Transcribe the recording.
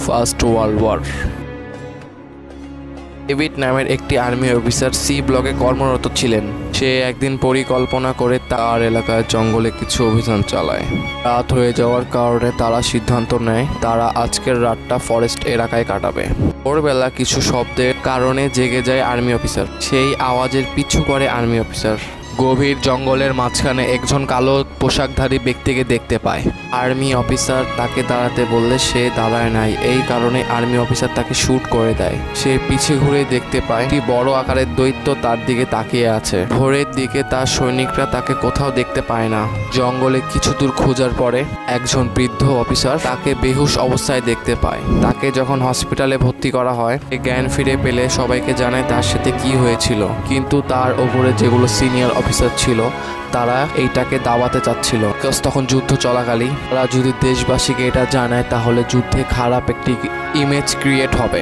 First world war. David নামের একটি army officer C ব্লকে কর্মরত ছিলেন। সে একদিন পরিকল্পনা করে তার এলাকায় জঙ্গলে কিছু অভিযান চালায়। রাত হয়ে যাওয়ার কারণে তারা সিদ্ধান্ত নেয় তারা আজকের রাতটা ফরেস্ট এলাকায় কাটাবে। ভোরবেলা কিছু শব্দের কারণে জেগে যায় আর্মি অফিসার। সেই আওয়াজের পিছু করে আর্মি অফিসার গভীর জঙ্গলের মাঝখানে একজন কালো পোশাকধারী ব্যক্তিকে দেখতে পায়। আর্মি অফিসার তাকে দাঁড়াতে বললে সে দাঁড়ায় নাই। এই কারণে আর্মি অফিসার তাকে শুট করে দেয়। সে পিছে ঘুরে দেখতে পায় একটি বড় আকারের দৈত্য তার দিকে তাকিয়ে আছে। ভোরের দিকে তার সৈনিকরা তাকে কোথাও দেখতে পায় না। জঙ্গলে কিছু দূর খোঁজার পরে একজন বৃদ্ধ অফিসার তাকে বেহুশ অবস্থায় দেখতে পায়। তাকে যখন হসপিটালে ভর্তি করা হয়, জ্ঞান ফিরে পেলে সবাইকে জানায় তার সাথে কি হয়েছিল। কিন্তু তার ওপরে যেগুলো সিনিয়র অফিসার ছিল তারা এইটাকে দাবাতে চাচ্ছিল। তখন যুদ্ধ চলাকালীন তারা যদি দেশবাসীকে এটা জানায় তাহলে যুদ্ধে খারাপ একটি ইমেজ ক্রিয়েট হবে।